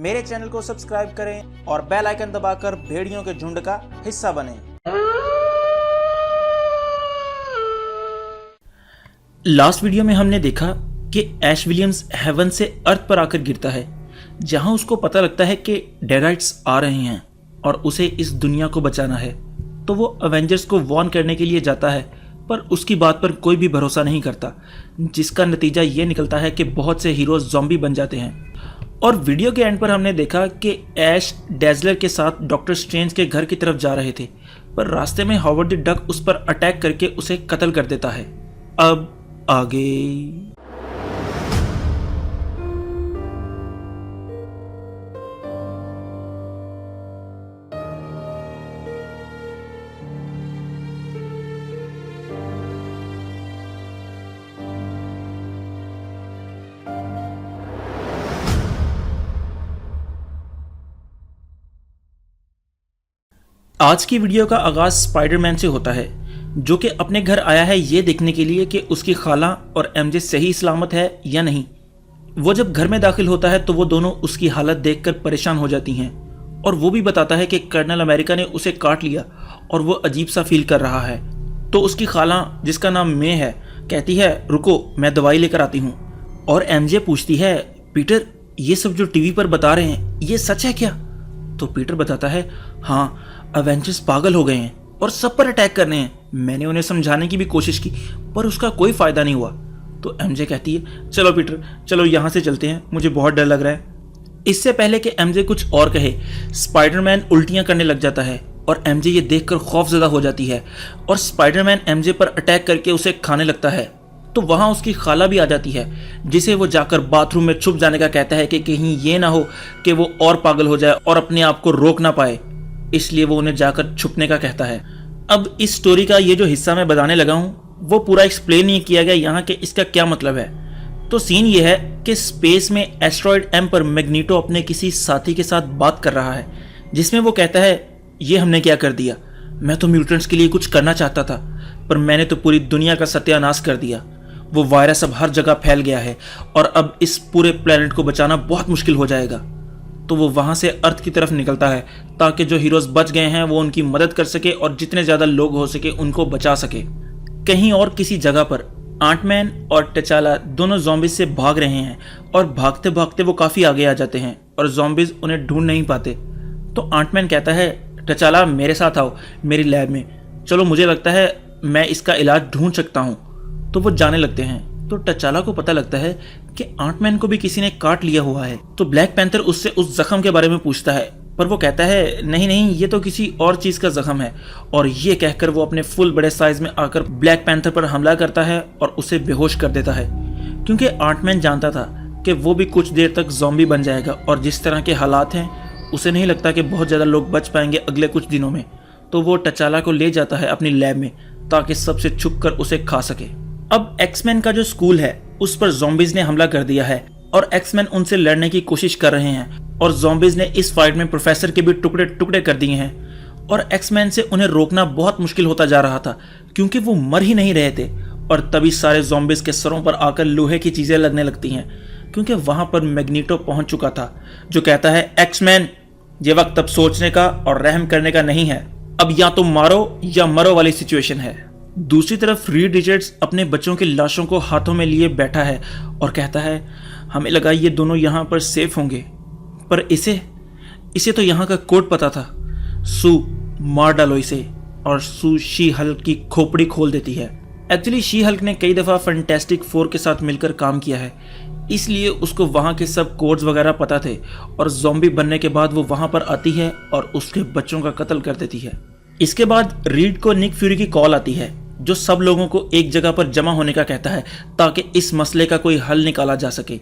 मेरे चैनल को सब्सक्राइब करें और बेल आइकन दबाकर भेड़ियों के झुंड का हिस्सा बनें। लास्ट वीडियो में हमने देखा कि ऐश विलियम्स हेवन से अर्थ पर आकर गिरता है, जहां उसको पता लगता है कि डेराइट्स आ रहे हैं और उसे इस दुनिया को बचाना है। तो वो अवेंजर्स को वॉर्न करने के लिए जाता है, पर उसकी बात पर कोई भी भरोसा नहीं करता, जिसका नतीजा ये निकलता है कि बहुत से हीरोज ज़ॉम्बी बन जाते हैं। और वीडियो के एंड पर हमने देखा कि ऐश डैज़लर के साथ डॉक्टर स्ट्रेंज के घर की तरफ जा रहे थे, पर रास्ते में हॉवर्ड द डक उस पर अटैक करके उसे कत्ल कर देता है। अब आगे आज की वीडियो का आगाज स्पाइडरमैन से होता है, जो कि अपने घर आया है ये देखने के लिए कि उसकी खाला और एमजे सही सलामत है या नहीं। वो जब घर में दाखिल होता है तो वो दोनों उसकी हालत देखकर परेशान हो जाती हैं, और वो भी बताता है कि कर्नल अमेरिका ने उसे काट लिया और वो अजीब सा फील कर रहा है। तो उसकी खाला, जिसका नाम मे है, कहती है रुको मैं दवाई लेकर आती हूँ। और एमजे पूछती है पीटर, ये सब जो टीवी पर बता रहे हैं ये सच है क्या? तो पीटर बताता है हाँ, अवेंजर्स पागल हो गए हैं और सब पर अटैक करने हैं। मैंने उन्हें समझाने की भी कोशिश की पर उसका कोई फायदा नहीं हुआ। तो एमजे कहती है चलो पीटर, चलो यहाँ से चलते हैं, मुझे बहुत डर लग रहा है। इससे पहले कि एमजे कुछ और कहे, स्पाइडरमैन उल्टियाँ करने लग जाता है और एमजे ये देखकर खौफजदा हो जाती है और स्पाइडरमैन एमजे पर अटैक करके उसे खाने लगता है। तो वहाँ उसकी खाला भी आ जाती है, जिसे वो जाकर बाथरूम में छुप जाने का कहता है कि कहीं ये ना हो कि वो और पागल हो जाए और अपने आप को रोक ना पाए, इसलिए वो उन्हें जाकर छुपने का कहता है। अब इस स्टोरी का ये जो हिस्सा मैं बताने लगा हूँ वो पूरा एक्सप्लेन नहीं किया गया यहाँ के इसका क्या मतलब है। तो सीन ये है कि स्पेस में एस्ट्रॉयड एम पर मैग्नीटो अपने किसी साथी के साथ बात कर रहा है, जिसमें वो कहता है ये हमने क्या कर दिया, मैं तो म्यूटेंट्स के लिए कुछ करना चाहता था पर मैंने तो पूरी दुनिया का सत्यानाश कर दिया। वो वायरस अब हर जगह फैल गया है और अब इस पूरे प्लेनेट को बचाना बहुत मुश्किल हो जाएगा। तो वो वहाँ से अर्थ की तरफ निकलता है ताकि जो हीरोज बच गए हैं वो उनकी मदद कर सके और जितने ज़्यादा लोग हो सके उनको बचा सके। कहीं और किसी जगह पर आंटमैन और टचाला दोनों ज़ॉम्बीज से भाग रहे हैं और भागते भागते वो काफ़ी आगे आ जाते हैं और ज़ॉम्बीज उन्हें ढूंढ नहीं पाते। तो आंटमैन कहता है टचाला मेरे साथ आओ मेरी लैब में, चलो मुझे लगता है मैं इसका इलाज ढूंढ सकता हूँ। तो वो जाने लगते हैं। तो टचाला को पता लगता है कि आंटमैन को भी किसी ने काट लिया हुआ है। तो ब्लैक पैंथर उससे उस जख्म के बारे में पूछता है, पर वो कहता है नहीं नहीं, ये तो किसी और चीज का जख्म है। और ये कहकर वो अपने फुल बड़े साइज में आकर ब्लैक पैंथर पर हमला करता है और उसे बेहोश कर देता है, क्योंकि आंटमैन जानता था कि वो भी कुछ देर तक ज़ॉम्बी बन जाएगा और जिस तरह के हालात हैं उसे नहीं लगता कि बहुत ज़्यादा लोग बच पाएंगे अगले कुछ दिनों में। तो वो टचाला को ले जाता है अपनी लैब में ताकि सबसे छुप कर उसे खा सके। अब एक्समैन का जो स्कूल है उस पर ज़ॉम्बीज ने हमला कर दिया है और एक्समैन उनसे लड़ने की कोशिश कर रहे हैं और ज़ॉम्बीज ने इस फाइट में प्रोफेसर के भी टुकड़े टुकड़े कर दिए हैं और एक्समैन से उन्हें रोकना बहुत मुश्किल होता जा रहा था क्योंकि वो मर ही नहीं रहे थे। और तभी सारे ज़ॉम्बीज के सरों पर आकर लोहे की चीज़ें लगने लगती हैं, क्योंकि वहाँ पर मैग्नीटो पहुँच चुका था, जो कहता है एक्समैन ये वक्त अब सोचने का और रहम करने का नहीं है, अब या तो मारो या मरो वाली सिचुएशन है। दूसरी तरफ रीड रिचर्ड्स अपने बच्चों की लाशों को हाथों में लिए बैठा है और कहता है हमें लगा ये दोनों यहाँ पर सेफ होंगे, पर इसे तो यहाँ का कोड पता था। सू मार डालो इसे। और सू शी हल्क की खोपड़ी खोल देती है। एक्चुअली शी हल्क ने कई दफ़ा फैंटास्टिक फोर के साथ मिलकर काम किया है, इसलिए उसको वहाँ के सब कोड्स वगैरह पता थे और ज़ॉम्बी बनने के बाद वो वहाँ पर आती है और उसके बच्चों का कत्ल कर देती है। इसके बाद रीड को निक फ्यूरी की कॉल आती है, जो सब लोगों को एक जगह पर जमा होने का कहता है ताकि इस मसले का कोई हल निकाला जा सके।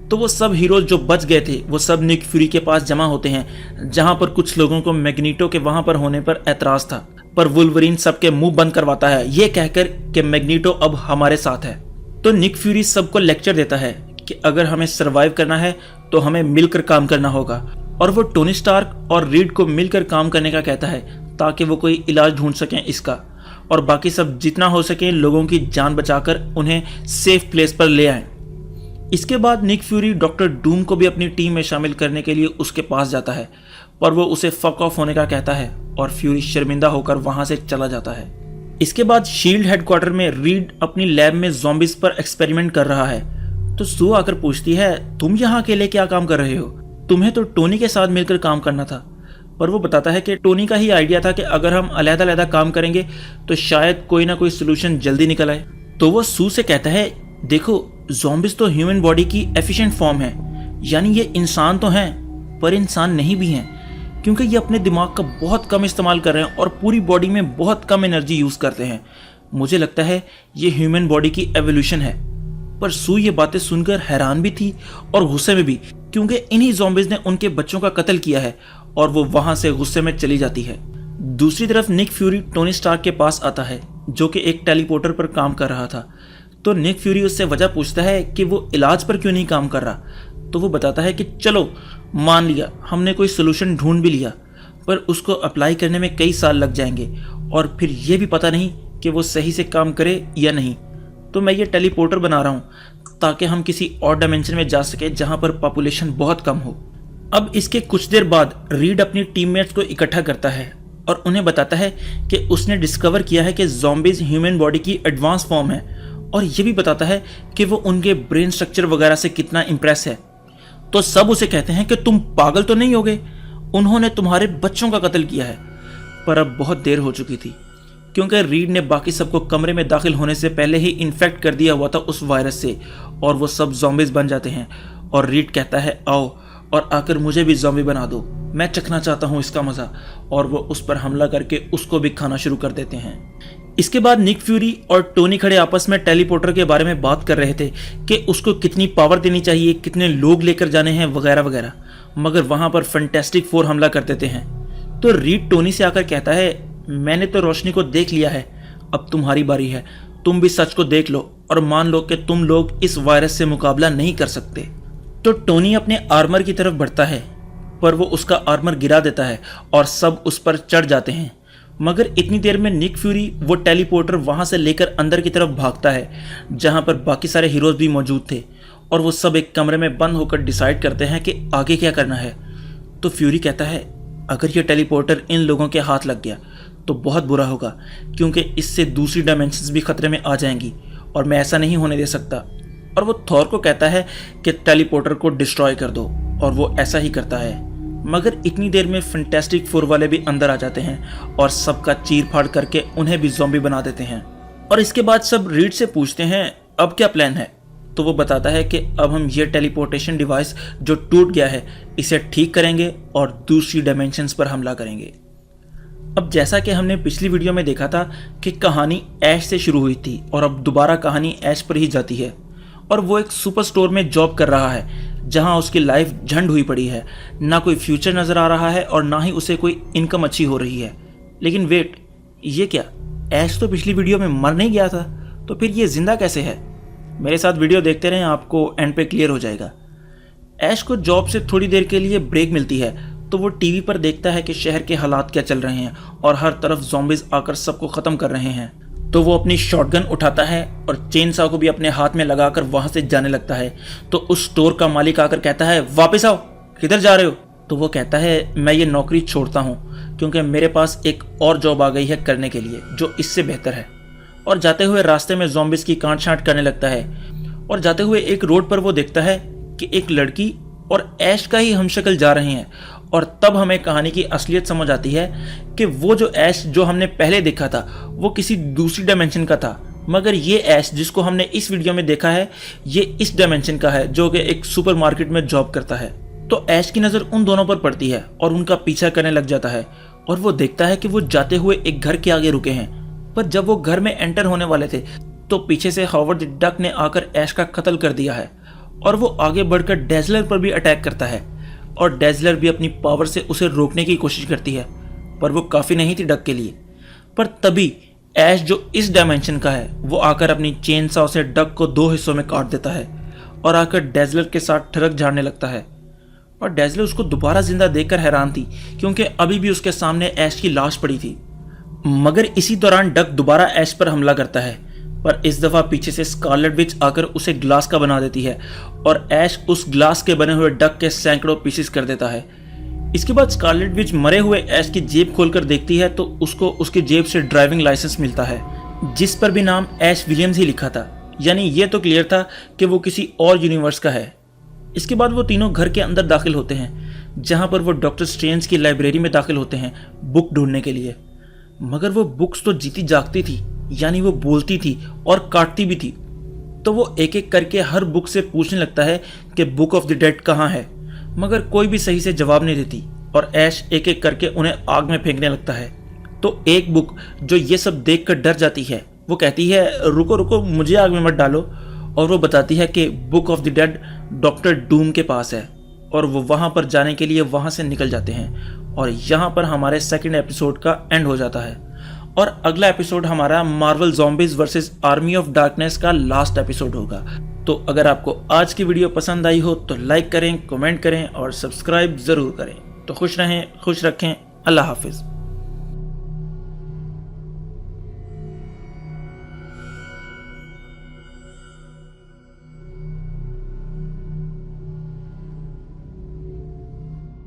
तो वो सब हीरोज जो बच गए थे वो सब निक फ्यूरी के पास जमा होते हैं, जहां पर कुछ लोगों को मैग्नीटो के वहां पर होने पर एतराज था, पर वुल्वरीन सबके मुंह बंद करवाता है ये कहकर कि मैग्नीटो अब हमारे साथ है। तो निक फ्यूरी सबको लेक्चर देता है कि अगर हमें सर्वाइव करना है तो हमें मिलकर काम करना होगा, और वो टोनी स्टार्क और रीड को मिलकर काम करने का कहता है ताकि वो कोई इलाज ढूंढ सकें इसका, और बाकी सब जितना हो सके लोगों की जान बचाकर उन्हें सेफ प्लेस पर ले आएं। इसके बाद निक फ्यूरी डॉक्टर डूम को भी अपनी टीम में शामिल करने के लिए उसके पास जाता है, पर वो उसे फक ऑफ होने का कहता है और फ्यूरी शर्मिंदा होकर वहां से चला जाता है। इसके बाद शील्ड हेडक्वार्टर में रीड अपनी लैब में ज़ॉम्बीज पर एक्सपेरिमेंट कर रहा है, तो सू आकर पूछती है, तुम यहाँ अकेले क्या काम कर रहे हो? तुम्हें तो टोनी के साथ मिलकर काम करना था। पर वो बताता है कि टोनी का ही आइडिया था कि अगर हम अलग-अलग काम करेंगे तो शायद कोई ना कोई सोल्यूशन जल्दी निकल आए। तो वो सू से कहता है, देखो ज़ॉम्बीज तो ह्यूमन बॉडी की एफिशिएंट फॉर्म है, यानी ये इंसान तो हैं पर इंसान नहीं भी हैं, क्योंकि ये अपने दिमाग का बहुत कम इस्तेमाल कर रहे हैं और पूरी बॉडी में बहुत कम एनर्जी यूज़ करते हैं। मुझे लगता है ये ह्यूमन बॉडी की एवोल्यूशन है। पर सू ये बातें सुनकर हैरान भी थी और गुस्से में भी, क्योंकि इन्हीं ज़ॉम्बीज ने उनके बच्चों का कत्ल किया है, और वो वहां से गुस्से में चली जाती है। दूसरी तरफ निक फ्यूरी टोनी स्टार्क के पास आता है, जो कि एक टेलीपोर्टर पर काम कर रहा था। तो निक फ्यूरी उससे वजह पूछता है कि वो इलाज पर क्यों नहीं काम कर रहा। तो वो बताता है कि चलो मान लिया हमने कोई सोल्यूशन ढूंढ भी लिया, पर उसको अप्लाई करने में कई साल लग जाएंगे और फिर ये भी पता नहीं कि वो सही से काम करे या नहीं। तो मैं ये टेलीपोर्टर बना रहा हूँ ताकि हम किसी और डायमेंशन में जा सके जहाँ पर पॉपुलेशन बहुत कम हो। अब इसके कुछ देर बाद रीड अपनी टीममेट्स को इकट्ठा करता है और उन्हें बताता है कि उसने डिस्कवर किया है कि ज़ॉम्बीज ह्यूमन बॉडी की एडवांस फॉर्म है, और ये भी बताता है कि वो उनके ब्रेन स्ट्रक्चर वगैरह से कितना इम्प्रेस है। तो सब उसे कहते हैं कि तुम पागल तो नहीं हो गए, उन्होंने तुम्हारे बच्चों का कत्ल किया है। पर अब बहुत देर हो चुकी थी, क्योंकि रीड ने बाकी सबको कमरे में दाखिल होने से पहले ही इन्फेक्ट कर दिया हुआ था उस वायरस से, और वो सब ज़ॉम्बीज बन जाते हैं। और रीड कहता है, आओ और आकर मुझे भी ज़ॉम्बी बना दो, मैं चखना चाहता हूँ इसका मज़ा। और वो उस पर हमला करके उसको भी खाना शुरू कर देते हैं। इसके बाद निक फ्यूरी और टोनी खड़े आपस में टेलीपोर्टर के बारे में बात कर रहे थे कि उसको कितनी पावर देनी चाहिए, कितने लोग लेकर जाने हैं वगैरह वगैरह, मगर वहाँ पर फैंटास्टिक फोर हमला कर देते हैं। तो रीड टोनी से आकर कहता है, मैंने तो रोशनी को देख लिया है, अब तुम्हारी बारी है, तुम भी सच को देख लो और मान लो कि तुम लोग इस वायरस से मुकाबला नहीं कर सकते। तो टोनी अपने आर्मर की तरफ बढ़ता है, पर वो उसका आर्मर गिरा देता है और सब उस पर चढ़ जाते हैं। मगर इतनी देर में निक फ्यूरी वो टेलीपोर्टर वहां से लेकर अंदर की तरफ भागता है, जहां पर बाकी सारे हीरोज भी मौजूद थे, और वो सब एक कमरे में बंद होकर डिसाइड करते हैं कि आगे क्या करना है। तो फ्यूरी कहता है, अगर ये टेलीपोर्टर इन लोगों के हाथ लग गया तो बहुत बुरा होगा, क्योंकि इससे दूसरी डायमेंशंस भी खतरे में आ जाएंगी और मैं ऐसा नहीं होने दे सकता। और वो थॉर को कहता है कि टेलीपोर्टर को डिस्ट्रॉय कर दो, और वो ऐसा ही करता है। मगर इतनी देर में फैंटास्टिक फोर वाले भी अंदर आ जाते हैं और सबका चीर फाड़ करके उन्हें भी ज़ॉम्बी बना देते हैं। और इसके बाद सब रीड से पूछते हैं, अब क्या प्लान है? तो वो बताता है कि अब हम ये टेलीपोर्टेशन डिवाइस जो टूट गया है इसे ठीक करेंगे और दूसरी डायमेंशंस पर हमला करेंगे। अब जैसा कि हमने पिछली वीडियो में देखा था कि कहानी ऐश से शुरू हुई थी और अब दोबारा कहानी ऐश पर ही जाती है, और वो एक सुपर स्टोर में जॉब कर रहा है जहां उसकी लाइफ झंड हुई पड़ी है, ना कोई फ्यूचर नज़र आ रहा है और ना ही उसे कोई इनकम अच्छी हो रही है। लेकिन वेट, ये क्या, ऐश तो पिछली वीडियो में मर नहीं गया था, तो फिर ये जिंदा कैसे है? मेरे साथ वीडियो देखते रहें, आपको एंड पे क्लियर हो जाएगा। ऐश को जॉब से थोड़ी देर के लिए ब्रेक मिलती है, तो वो टीवी पर देखता है कि शहर के हालात क्या चल रहे हैं और हर तरफ ज़ॉम्बीज आकर सबको ख़त्म कर रहे हैं। तो वो अपनी शॉटगन उठाता है और चेन सॉ को भी अपने हाथ में लगाकर वहाँ से जाने लगता है। तो उस स्टोर का मालिक आकर कहता है, वापस आओ, किधर जा रहे हो? तो वो कहता है, मैं ये नौकरी छोड़ता हूँ क्योंकि मेरे पास एक और जॉब आ गई है करने के लिए जो इससे बेहतर है। और जाते हुए रास्ते में ज़ॉम्बीज की काट छांट करने लगता है, और जाते हुए एक रोड पर वो देखता है कि एक लड़की और ऐश का ही हमशक्ल जा रहे हैं। और तब हमें कहानी की असलियत समझ आती है कि वो जो ऐश जो हमने पहले देखा था वो किसी दूसरी डायमेंशन का था, मगर ये ऐश जिसको हमने इस वीडियो में देखा है ये इस डायमेंशन का है जो कि एक सुपरमार्केट में जॉब करता है। तो ऐश की नज़र उन दोनों पर पड़ती है और उनका पीछा करने लग जाता है, और वो देखता है कि वो जाते हुए एक घर के आगे रुके हैं। पर जब वो घर में एंटर होने वाले थे तो पीछे से हॉवर्ड द डक ने आकर ऐश का कत्ल कर दिया है, और वो आगे बढ़कर डेजलर पर भी अटैक करता है, और डेजलर भी अपनी पावर से उसे रोकने की कोशिश करती है, पर वो काफ़ी नहीं थी डक के लिए। पर तभी ऐश जो इस डायमेंशन का है वो आकर अपनी चेन सॉ से डक को 2 हिस्सों में काट देता है और आकर डेजलर के साथ ठरक झाड़ने लगता है। और डेजलर उसको दोबारा जिंदा देखकर हैरान थी, क्योंकि अभी भी उसके सामने ऐश की लाश पड़ी थी। मगर इसी दौरान डक दोबारा ऐश पर हमला करता है, पर इस दफ़ा पीछे से स्कारलेट विच आकर उसे ग्लास का बना देती है और ऐश उस ग्लास के बने हुए डक के सैकड़ों पीसेस कर देता है। इसके बाद स्कारलेट विच मरे हुए ऐश की जेब खोलकर देखती है तो उसको उसकी जेब से ड्राइविंग लाइसेंस मिलता है जिस पर भी नाम ऐश विलियम्स ही लिखा था, यानी ये तो क्लियर था कि वो किसी और यूनिवर्स का है। इसके बाद वो तीनों घर के अंदर दाखिल होते हैं जहां पर वो डॉक्टर स्ट्रेंज की लाइब्रेरी में दाखिल होते हैं बुक ढूंढने के लिए। मगर वो बुक्स तो जीती जागती थी, यानी वो बोलती थी और काटती भी थी। तो वो एक एक करके हर बुक से पूछने लगता है कि बुक ऑफ द डेड कहाँ है, मगर कोई भी सही से जवाब नहीं देती और ऐश एक एक करके उन्हें आग में फेंकने लगता है। तो एक बुक जो ये सब देखकर डर जाती है वो कहती है रुको रुको मुझे आग में मत डालो, और वो बताती है कि book of the dead doctor Doom के पास है और वो वहाँ पर जाने के लिए वहाँ से निकल जाते हैं। और यहाँ पर हमारे सेकंड एपिसोड का एंड हो जाता है और अगला एपिसोड हमारा Marvel zombies versus army of darkness का लास्ट एपिसोड होगा। तो अगर आपको आज की वीडियो पसंद आई हो तो लाइक करें, कमेंट करें और सब्सक्राइब ज़रूर करें। तो खुश रहें, खुश रखें, अल्लाह हाफिज़।